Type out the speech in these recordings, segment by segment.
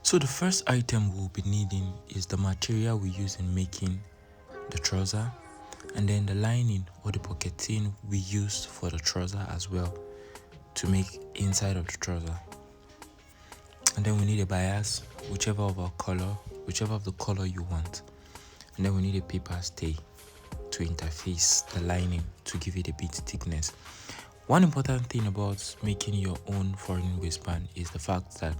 So the first item we'll be needing is the material we use in making the trouser, and then the lining or the pocketing we use for the trouser as well to make inside of the trouser. And then we need a bias, whichever of the color you want. And then we need a paper stay to interface the lining to give it a bit thickness. One important thing about making your own foreign waistband is the fact that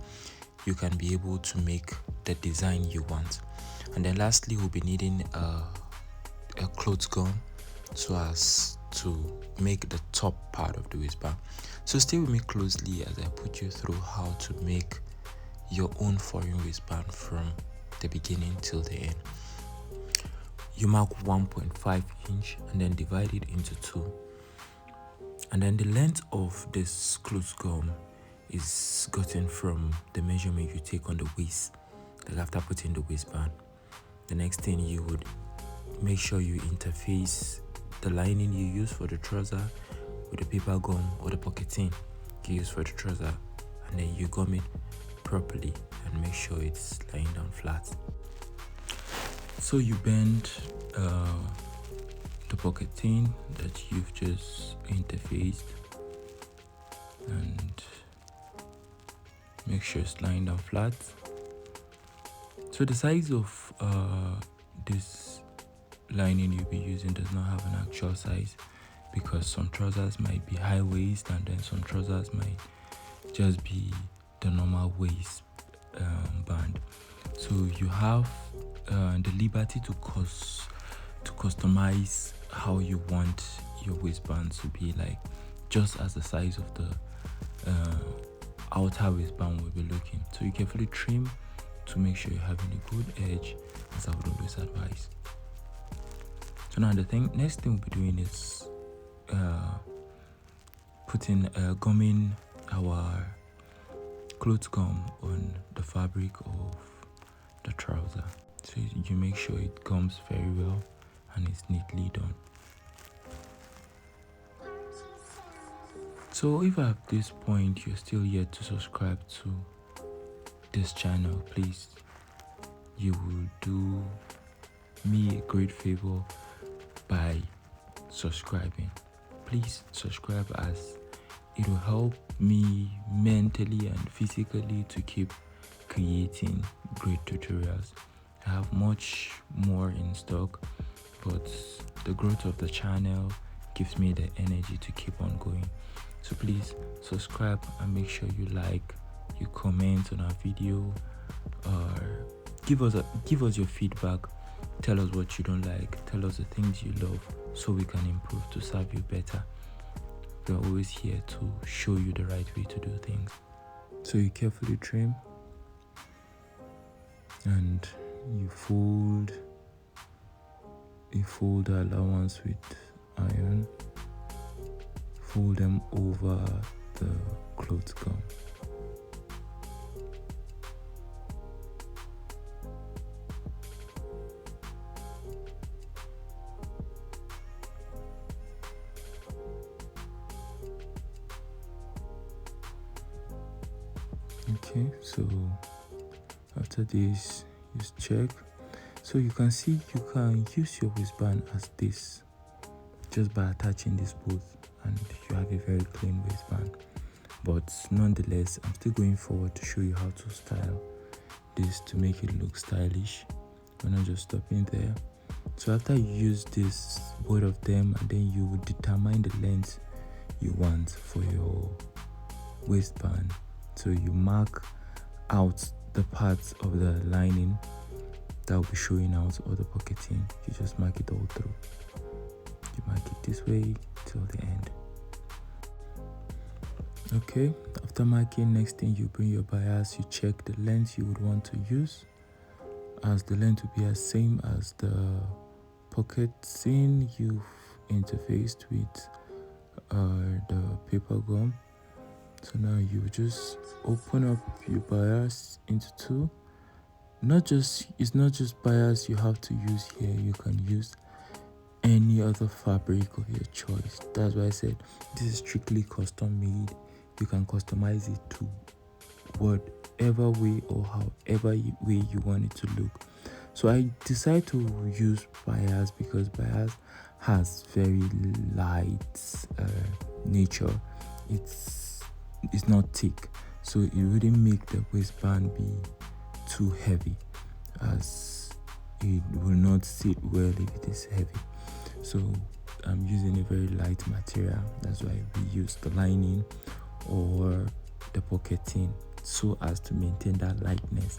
you can be able to make the design you want. And then lastly, we'll be needing a cloth gum so as to make the top part of the waistband. So stay with me closely as I put you through how to make your own foreign waistband from the beginning till the end. You mark 1.5 inch and then divide it into 2. And then the length of this cloth gum is gotten from the measurement you take on the waist, like after putting the waistband. The next thing, you would make sure you interface the lining you use for the trouser with the paper gum or the pocketing you use for the trouser, and then you gum it properly and make sure it's lying down flat. So you bend the pocketing that you've just interfaced and make sure it's lying down flat. So the size of this lining you'll be using does not have an actual size, because some trousers might be high waist and then some trousers might just be the normal waist band. So you have the liberty to customize how you want your waistband to be, like just as the size of the outer waistband will be looking. So you carefully trim to make sure you're having a good edge, as I would always advise. So now the next thing we'll be doing is gumming our cloth gum on the fabric of the trouser. So you make sure it gums very well and it's neatly done. So if at this point you're still yet to subscribe to this channel, please, you will do me a great favor by subscribing. Please subscribe, as it will help me mentally and physically to keep creating great tutorials. I have much more in stock, but the growth of the channel gives me the energy to keep on going. So please subscribe and make sure you like, you comment on our video, or give us your feedback. Tell us what you don't like, tell us the things you love, so we can improve to serve you better. We're always here to show you the right way to do things. So you carefully trim and you fold the allowance with iron, fold them over the cloth gum. Okay, so after this, just check. So you can see you can use your waistband as this, just by attaching this both, and you have a very clean waistband. But nonetheless, I'm still going forward to show you how to style this to make it look stylish. We're not just stopping there. So after you use this, both of them, and then you will determine the length you want for your waistband. So you mark out the parts of the lining that will be showing out, or the pocketing. You just mark it all through. You mark it this way till the end. Okay, after marking, next thing, you bring your bias, you check the length you would want to use, as the length will be as same as the pocketing you've interfaced with the paper gum. So now you just open up your bias into 2. It's not just bias you have to use here. You can use any other fabric of your choice. That's why I said this is strictly custom made. You can customize it to what whichever way or however way you want it to look. So I decided to use bias because bias has very light nature. It's not thick, so it wouldn't make the waistband be too heavy, as it will not sit well if it is heavy. So I'm using a very light material. That's why we use the lining or the pocketing, so as to maintain that lightness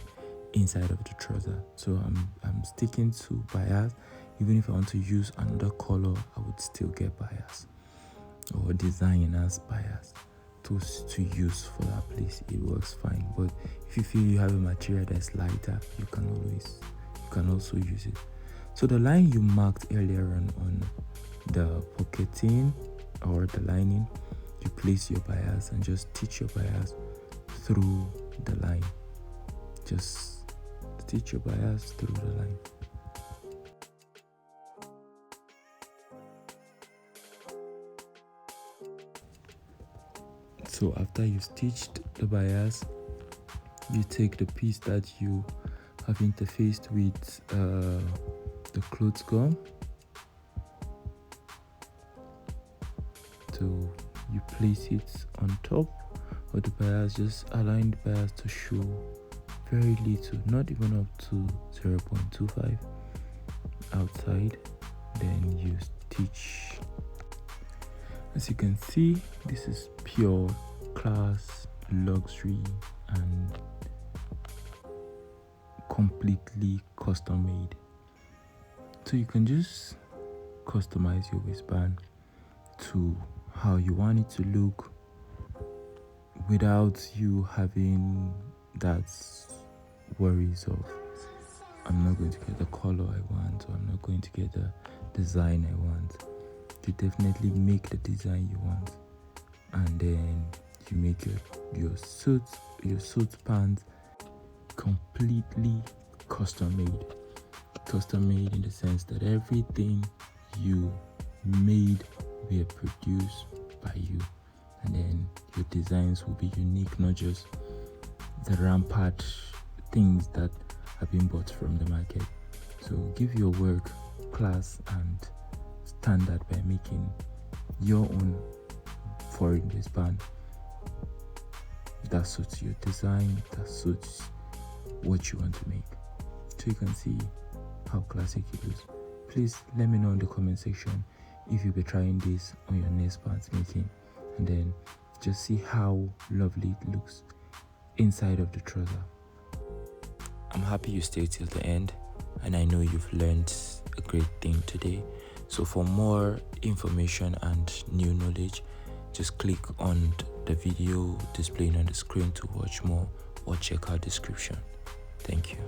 inside of the trouser. So I'm sticking to bias. Even if I want to use another color, I would still get bias or design as bias to use for that place. It works fine. But if you feel you have a material that's lighter, you can also use it. So the line you marked earlier on the pocketing or the lining, you place your bias and just stitch your bias through the line. Just stitch your bias through the line. So after you stitched the bias, you take the piece that you have interfaced with the clothes gum. So you place it on top of the bias, just align the bias to show very little, not even up to 0.25 outside. Then you stitch. As you can see, this is pure class, luxury, and completely custom made. So you can just customize your waistband to how you want it to look without you having that worries of, I'm not going to get the color I want, or I'm not going to get the design I want. You definitely make the design you want, and then you make your suit pants completely custom made in the sense that everything you made were produced by you, and then your designs will be unique, not just the rampant things that have been bought from the market. So give your work class and standard by making your own foreign waistband that suits your design, that suits what you want to make. So you can see how classic it is. Please let me know in the comment section if you'll be trying this on your next pants making, and then just see how lovely it looks inside of the trouser. I'm happy you stayed till the end, and I know you've learned a great thing today. So for more information and new knowledge, just click on the video displaying on the screen to watch more, or check our description. Thank you.